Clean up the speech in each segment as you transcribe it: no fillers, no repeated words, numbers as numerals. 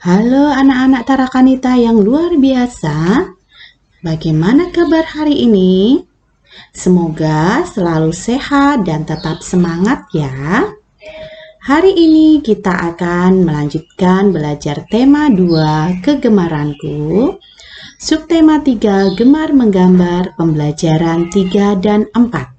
Halo anak-anak Tarakanita yang luar biasa. Bagaimana kabar hari ini? Semoga selalu sehat dan tetap semangat ya. Hari ini kita akan melanjutkan belajar tema 2 kegemaranku. Subtema 3 gemar menggambar pembelajaran 3 dan 4.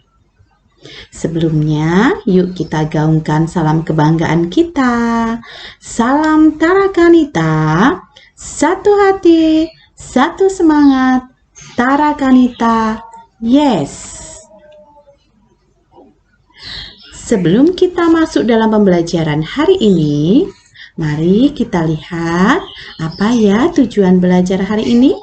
Sebelumnya, yuk kita gaungkan salam kebanggaan kita. Salam Tarakanita, satu hati, satu semangat, Tarakanita, yes! Sebelum kita masuk dalam pembelajaran hari ini, mari kita lihat apa ya tujuan belajar hari ini.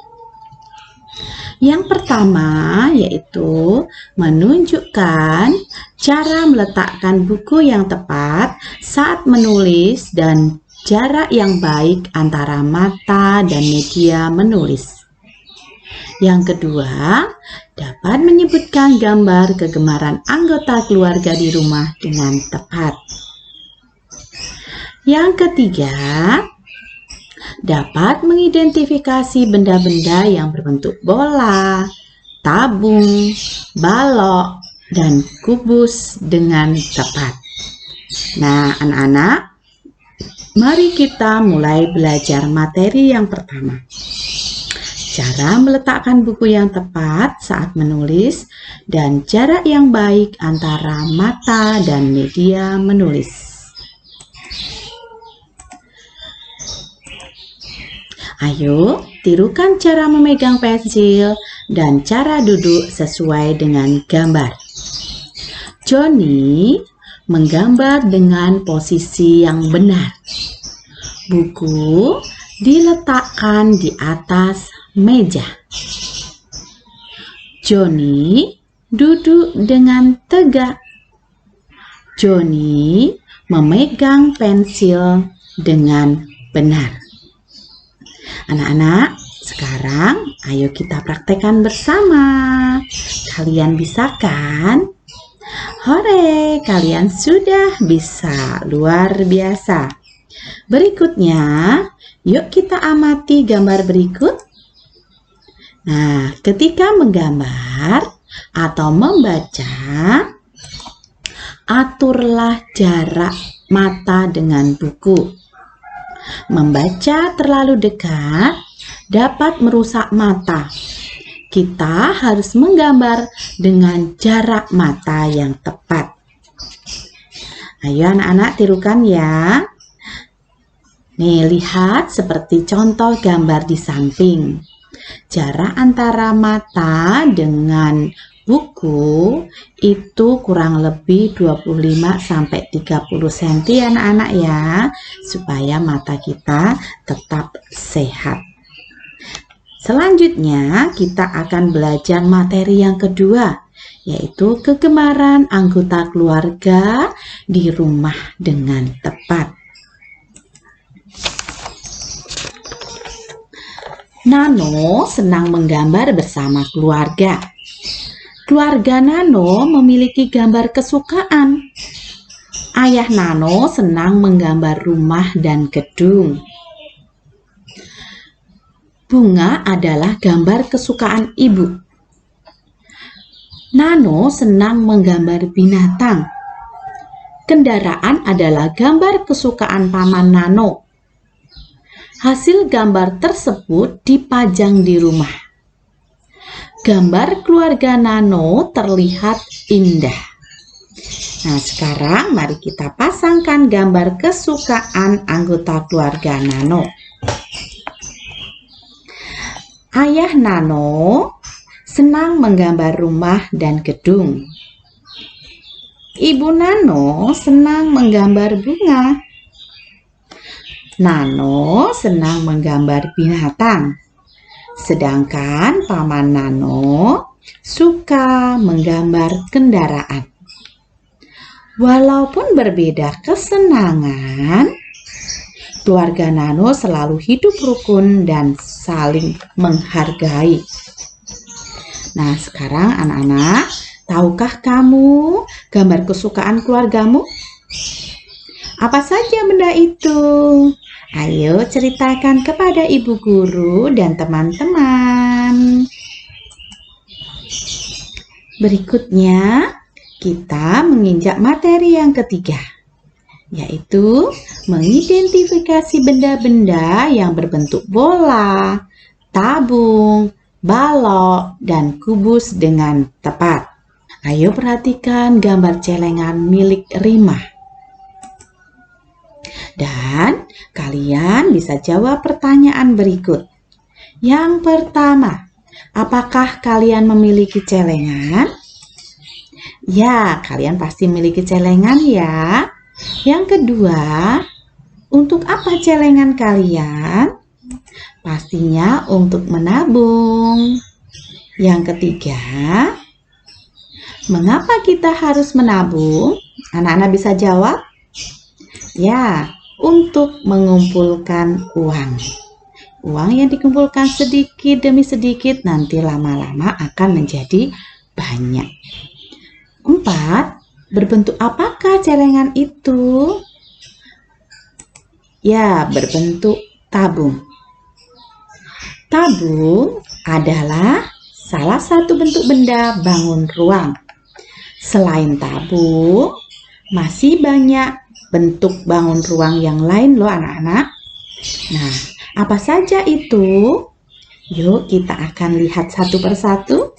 Yang pertama yaitu menunjukkan cara meletakkan buku yang tepat saat menulis dan jarak yang baik antara mata dan media menulis. Yang kedua, dapat menyebutkan gambar kegemaran anggota keluarga di rumah dengan tepat. Yang ketiga, dapat mengidentifikasi benda-benda yang berbentuk bola, tabung, balok, dan kubus dengan tepat. Nah, anak-anak, mari kita mulai belajar materi yang pertama. Cara meletakkan buku yang tepat saat menulis dan jarak yang baik antara mata dan media menulis. Ayo, tirukan cara memegang pensil dan cara duduk sesuai dengan gambar. Johnny menggambar dengan posisi yang benar. Buku diletakkan di atas meja. Johnny duduk dengan tegak. Johnny memegang pensil dengan benar. Anak-anak, sekarang ayo kita praktekkan bersama. Kalian bisa kan? Hore, kalian sudah bisa. Luar biasa. Berikutnya, yuk kita amati gambar berikut. Nah, ketika menggambar atau membaca, aturlah jarak mata dengan buku. Membaca terlalu dekat dapat merusak mata. Kita harus menggambar dengan jarak mata yang tepat. Ayo anak-anak tirukan ya. Nih, lihat seperti contoh gambar di samping. Jarak antara mata dengan buku itu kurang lebih 25-30 cm ya anak-anak ya, supaya mata kita tetap sehat. Selanjutnya kita akan belajar materi yang kedua, yaitu kegemaran anggota keluarga di rumah dengan tepat. Nano senang menggambar bersama keluarga. Keluarga Nano memiliki gambar kesukaan. Ayah Nano senang menggambar rumah dan gedung. Bunga adalah gambar kesukaan ibu. Nano senang menggambar binatang. Kendaraan adalah gambar kesukaan paman Nano. Hasil gambar tersebut dipajang di rumah. Gambar keluarga Nano terlihat indah. Nah, sekarang mari kita pasangkan gambar kesukaan anggota keluarga Nano. Ayah Nano senang menggambar rumah dan gedung. Ibu Nano senang menggambar bunga. Nano senang menggambar binatang. Sedangkan paman Nano suka menggambar kendaraan. Walaupun berbeda kesenangan, keluarga Nano selalu hidup rukun dan saling menghargai. Nah, sekarang anak-anak, tahukah kamu gambar kesukaan keluargamu? Apa saja benda itu? Ayo ceritakan kepada ibu guru dan teman-teman. Berikutnya, kita menginjak materi yang ketiga, yaitu mengidentifikasi benda-benda yang berbentuk bola, tabung, balok, dan kubus dengan tepat. Ayo perhatikan gambar celengan milik Rima. Dan kalian bisa jawab pertanyaan berikut. Yang pertama, apakah kalian memiliki celengan? Ya, kalian pasti memiliki celengan ya. Yang kedua, untuk apa celengan kalian? Pastinya untuk menabung. Yang ketiga, mengapa kita harus menabung? Anak-anak bisa jawab? Ya, untuk mengumpulkan uang. Uang yang dikumpulkan sedikit demi sedikit nanti lama-lama akan menjadi banyak. 4. Berbentuk apakah celengan itu? Ya, berbentuk tabung. Tabung adalah salah satu bentuk benda bangun ruang. Selain tabung, masih banyak bentuk bangun ruang yang lain loh anak-anak. Nah, apa saja itu? Yuk kita akan lihat satu persatu.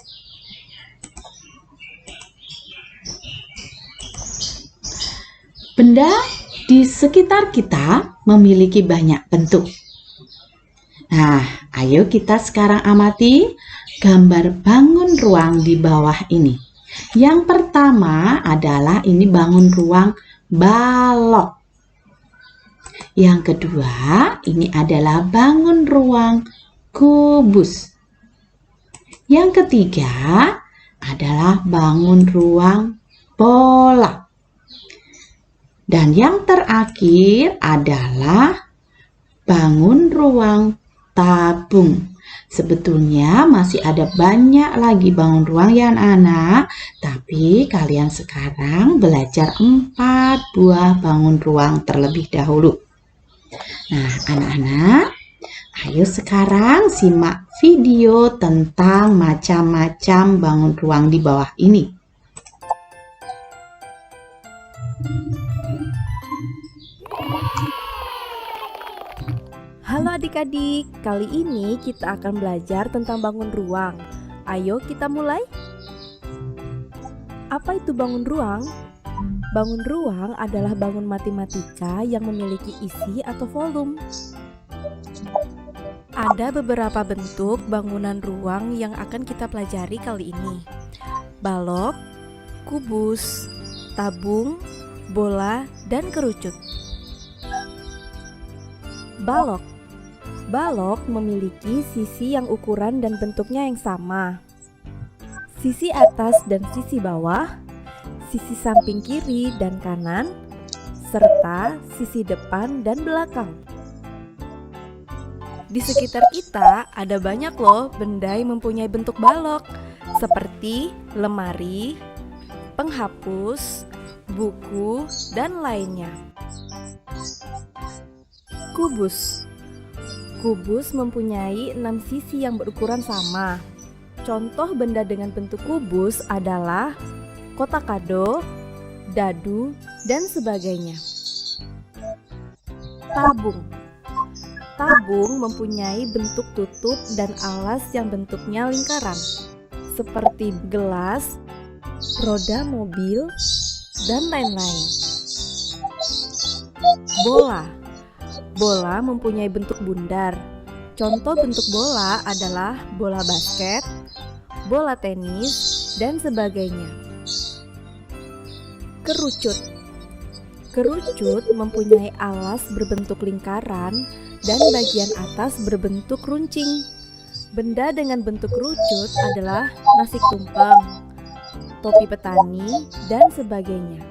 Benda di sekitar kita memiliki banyak bentuk. Nah, ayo kita sekarang amati gambar bangun ruang di bawah ini. Yang pertama adalah ini bangun ruang balok. Yang kedua, ini adalah bangun ruang kubus. Yang ketiga adalah bangun ruang bola. Dan yang terakhir adalah bangun ruang tabung. Sebetulnya masih ada banyak lagi bangun ruang ya anak-anak, tapi kalian sekarang belajar 4 buah bangun ruang terlebih dahulu. Nah, anak-anak, ayo sekarang simak video tentang macam-macam bangun ruang di bawah ini. Halo adik-adik, kali ini kita akan belajar tentang bangun ruang. Ayo kita mulai. Apa itu bangun ruang? Bangun ruang adalah bangun matematika yang memiliki isi atau volume. Ada beberapa bentuk bangunan ruang yang akan kita pelajari kali ini. Balok, kubus, tabung, bola, dan kerucut. Balok. Balok memiliki sisi yang ukuran dan bentuknya yang sama. Sisi atas dan sisi bawah, sisi samping kiri dan kanan, serta sisi depan dan belakang. Di sekitar kita ada banyak loh benda yang mempunyai bentuk balok, seperti lemari, penghapus, buku, dan lainnya. Kubus. Kubus mempunyai 6 sisi yang berukuran sama. Contoh benda dengan bentuk kubus adalah kotak kado, dadu, dan sebagainya. Tabung. Tabung mempunyai bentuk tutup dan alas yang bentuknya lingkaran, seperti gelas, roda mobil, dan lain-lain. Bola. Bola mempunyai bentuk bundar. Contoh bentuk bola adalah bola basket, bola tenis, dan sebagainya. Kerucut. Kerucut mempunyai alas berbentuk lingkaran dan bagian atas berbentuk runcing. Benda dengan bentuk kerucut adalah nasi tumpeng, topi petani, dan sebagainya.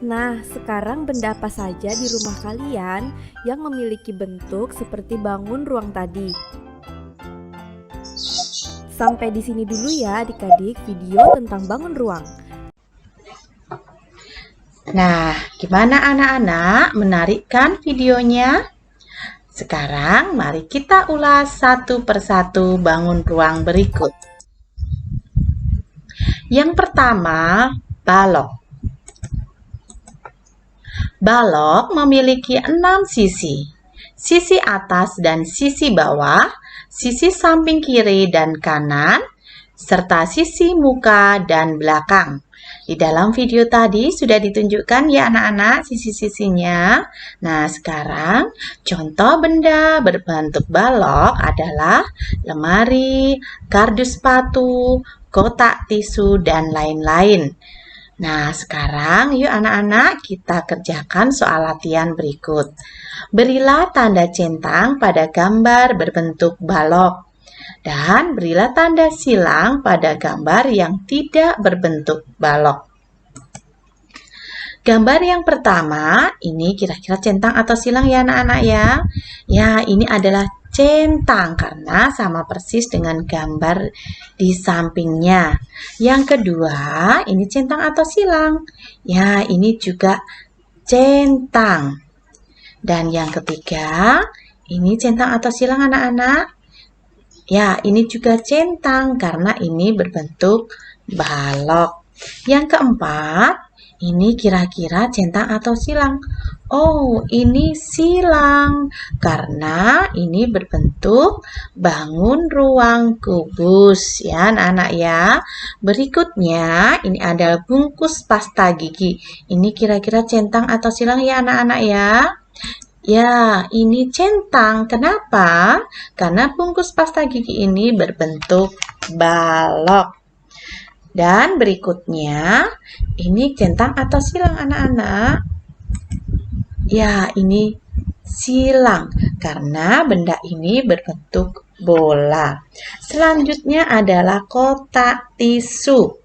Nah, sekarang benda apa saja di rumah kalian yang memiliki bentuk seperti bangun ruang tadi? Sampai di sini dulu ya adik-adik video tentang bangun ruang. Nah, gimana anak-anak menarikkan videonya? Sekarang mari kita ulas satu persatu bangun ruang berikut. Yang pertama, balok. Balok memiliki 6 sisi. Sisi atas dan sisi bawah, sisi samping kiri dan kanan, serta sisi muka dan belakang. Di dalam video tadi sudah ditunjukkan ya anak-anak sisi-sisinya. Nah, sekarang contoh benda berbentuk balok adalah lemari, kardus sepatu, kotak tisu, dan lain-lain. Nah, sekarang yuk anak-anak kita kerjakan soal latihan berikut. Berilah tanda centang pada gambar berbentuk balok. Dan berilah tanda silang pada gambar yang tidak berbentuk balok. Gambar yang pertama, ini kira-kira centang atau silang ya anak-anak ya? Ya, ini adalah centang karena sama persis dengan gambar di sampingnya. Yang kedua, ini centang atau silang? Ya, ini juga centang. Dan yang ketiga, ini centang atau silang anak-anak? Ya, ini juga centang karena ini berbentuk balok. Yang keempat, ini kira-kira centang atau silang? Oh, ini silang karena ini berbentuk bangun ruang kubus ya anak-anak ya. Berikutnya, ini adalah bungkus pasta gigi. Ini kira-kira centang atau silang ya anak-anak ya? Ya, ini centang. Kenapa? Karena bungkus pasta gigi ini berbentuk balok. Dan berikutnya, ini centang atau silang anak-anak? Ya, ini silang karena benda ini berbentuk bola. Selanjutnya adalah kotak tisu.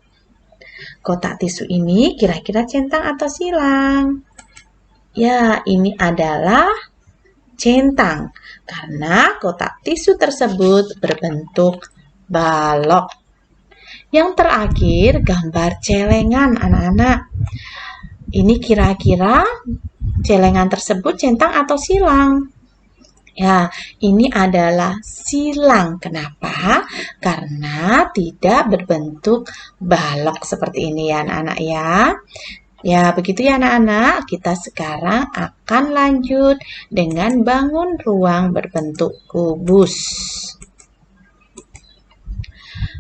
Kotak tisu ini kira-kira centang atau silang? Ya, ini adalah centang karena kotak tisu tersebut berbentuk balok. Yang terakhir, gambar celengan anak-anak. Ini kira-kira celengan tersebut centang atau silang? Ya, ini adalah silang. Kenapa? Karena tidak berbentuk balok seperti ini ya anak-anak ya. Ya, begitu ya anak-anak. Kita sekarang akan lanjut dengan bangun ruang berbentuk kubus.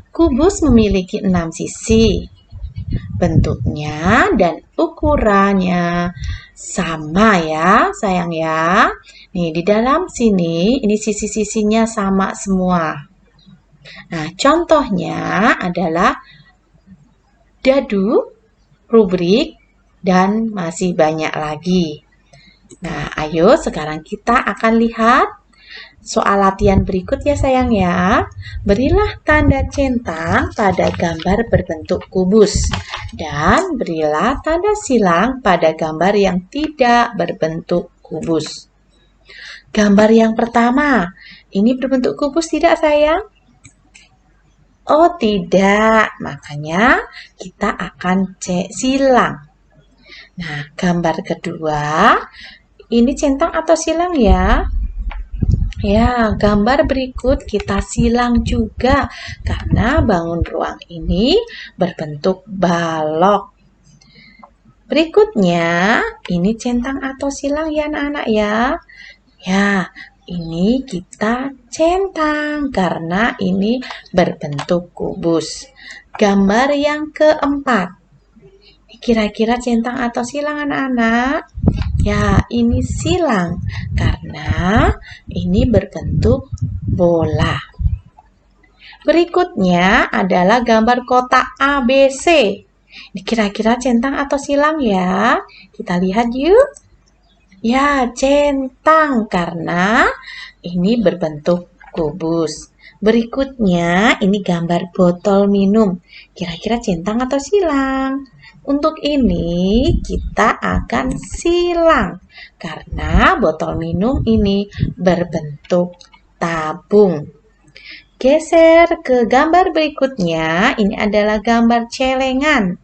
Kubus memiliki 6 sisi. Bentuknya dan ukurannya sama ya, sayang ya. Nih, di dalam sini, ini sisi-sisinya sama semua. Nah, contohnya adalah dadu, rubrik, dan masih banyak lagi. Nah, ayo sekarang kita akan lihat soal latihan berikut ya sayang ya. Berilah tanda centang pada gambar berbentuk kubus. Dan berilah tanda silang pada gambar yang tidak berbentuk kubus. Gambar yang pertama, ini berbentuk kubus tidak sayang? Oh tidak, makanya kita akan cek silang. Nah, gambar kedua, ini centang atau silang ya? Ya, gambar berikut kita silang juga karena bangun ruang ini berbentuk balok. Berikutnya, ini centang atau silang ya anak-anak ya? Ya, ini kita centang karena ini berbentuk kubus. Gambar yang keempat. Kira-kira centang atau silang anak-anak? Ya, ini silang karena ini berbentuk bola. Berikutnya adalah gambar kotak ABC. Ini kira-kira centang atau silang ya? Kita lihat yuk. Ya, centang karena ini berbentuk kubus. Berikutnya, ini gambar botol minum. Kira-kira centang atau silang? Untuk ini kita akan silang karena botol minum ini berbentuk tabung. Geser ke gambar berikutnya, ini adalah gambar celengan.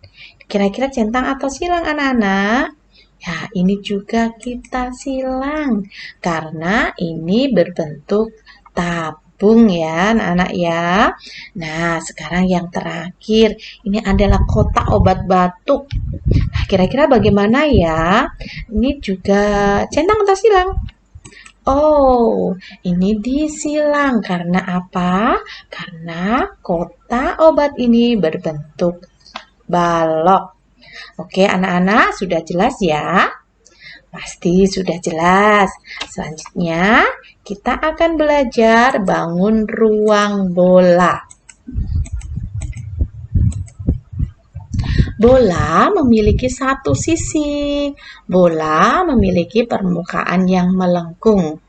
Kira-kira centang atau silang anak-anak? Ya, ini juga kita silang karena ini berbentuk tabung ya anak-anak ya. Nah, sekarang yang terakhir, ini adalah kotak obat batuk. Nah, kira-kira bagaimana ya? Ini juga centang atau silang? Oh, ini disilang karena apa? Karena kotak obat ini berbentuk balok. Oke, anak-anak sudah jelas ya? Pasti sudah jelas. Selanjutnya, kita akan belajar bangun ruang bola. Bola memiliki satu sisi. Bola memiliki permukaan yang melengkung.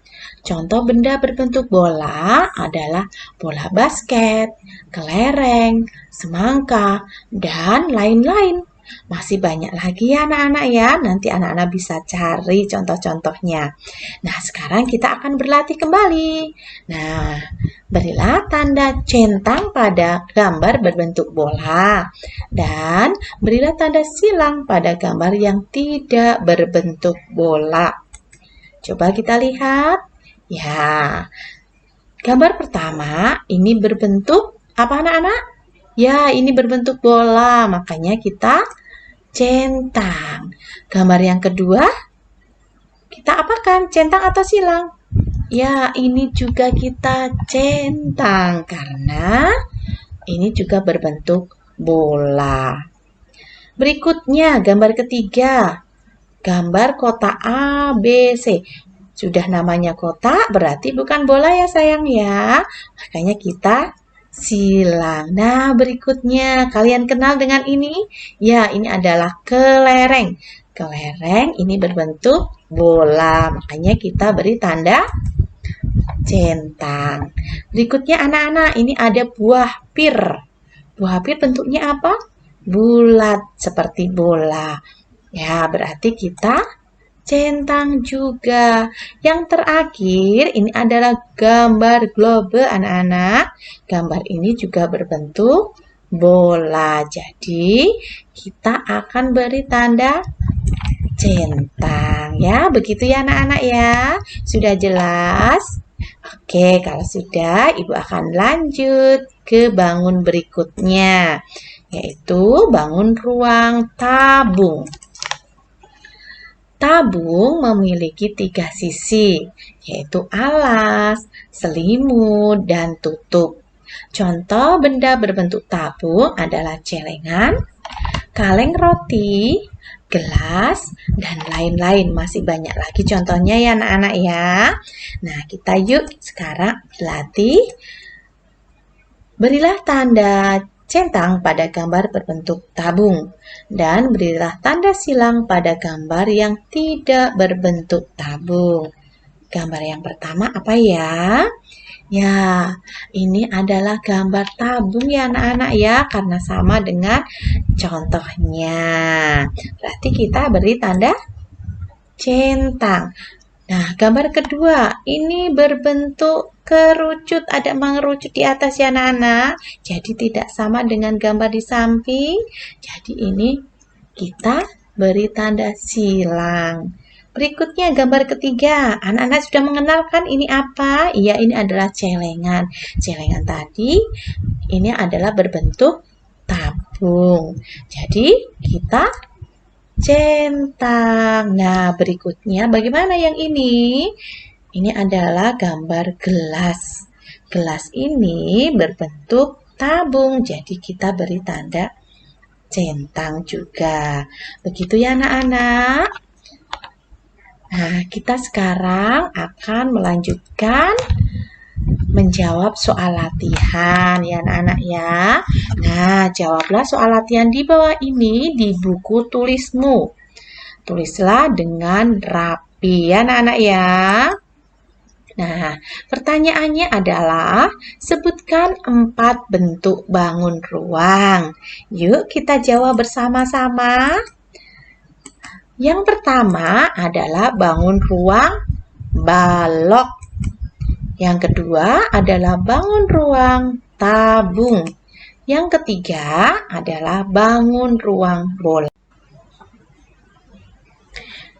Contoh benda berbentuk bola adalah bola basket, kelereng, semangka, dan lain-lain. Masih banyak lagi ya anak-anak ya. Nanti anak-anak bisa cari contoh-contohnya. Nah, sekarang kita akan berlatih kembali. Nah, berilah tanda centang pada gambar berbentuk bola. Dan berilah tanda silang pada gambar yang tidak berbentuk bola. Coba kita lihat. Ya, gambar pertama ini berbentuk apa anak-anak? Ya, ini berbentuk bola, makanya kita centang. Gambar yang kedua, kita apakan? Centang atau silang? Ya, ini juga kita centang karena ini juga berbentuk bola. Berikutnya, gambar ketiga. Gambar kotak A, B, C. Sudah namanya kotak, berarti bukan bola ya sayang ya. Makanya kita silang. Nah, berikutnya kalian kenal dengan ini? Ya, ini adalah kelereng. Kelereng ini berbentuk bola, makanya kita beri tanda centang. Berikutnya anak-anak, ini ada buah pir. Buah pir bentuknya apa? Bulat seperti bola. Ya, berarti kita centang juga. Yang terakhir ini adalah gambar globe anak-anak. Gambar ini juga berbentuk bola. Jadi kita akan beri tanda centang ya. Begitu ya anak-anak ya. Sudah jelas? Oke, kalau sudah Ibu akan lanjut ke bangun berikutnya, yaitu bangun ruang tabung. Tabung memiliki 3 sisi, yaitu alas, selimut, dan tutup. Contoh benda berbentuk tabung adalah celengan, kaleng roti, gelas, dan lain-lain. Masih banyak lagi contohnya ya anak-anak ya. Nah, kita yuk sekarang berlatih. Berilah tanda centang pada gambar berbentuk tabung dan berilah tanda silang pada gambar yang tidak berbentuk tabung. Gambar yang pertama apa ya? Ya, ini adalah gambar tabung ya anak-anak ya, karena sama dengan contohnya. Berarti kita beri tanda centang. Nah, gambar kedua, ini berbentuk kerucut, ada mengerucut di atas ya anak-anak. Jadi tidak sama dengan gambar di samping. Jadi ini kita beri tanda silang. Berikutnya gambar ketiga, anak-anak sudah mengenal kan ini apa? Iya, ini adalah celengan. Celengan tadi ini adalah berbentuk tabung. Jadi kita centang. Nah, berikutnya bagaimana yang ini? Ini adalah gambar gelas. Gelas ini berbentuk tabung, jadi kita beri tanda centang juga. Begitu ya anak-anak. Nah, kita sekarang akan melanjutkan menjawab soal latihan ya anak-anak ya. Nah, jawablah soal latihan di bawah ini di buku tulismu. Tulislah dengan rapi ya anak-anak ya. Nah, pertanyaannya adalah sebutkan 4 bentuk bangun ruang. Yuk kita jawab bersama-sama. Yang pertama adalah bangun ruang balok. Yang kedua adalah bangun ruang tabung. Yang ketiga adalah bangun ruang bola.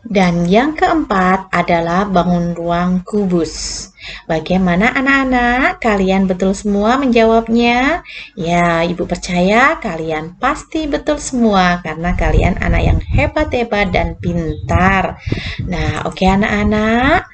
Dan yang keempat adalah bangun ruang kubus. Bagaimana anak-anak? Kalian betul semua menjawabnya? Ya, Ibu percaya kalian pasti betul semua karena kalian anak yang hebat-hebat dan pintar. Nah, oke anak-anak.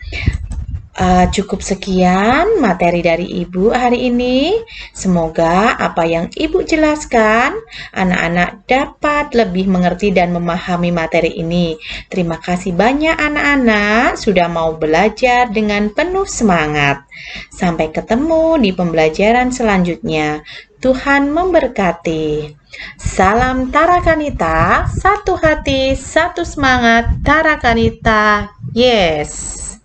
Cukup sekian materi dari Ibu hari ini. Semoga apa yang Ibu jelaskan, anak-anak dapat lebih mengerti dan memahami materi ini. Terima kasih banyak anak-anak sudah mau belajar dengan penuh semangat. Sampai ketemu di pembelajaran selanjutnya. Tuhan memberkati. Salam Tarakanita, satu hati, satu semangat. Tarakanita, yes.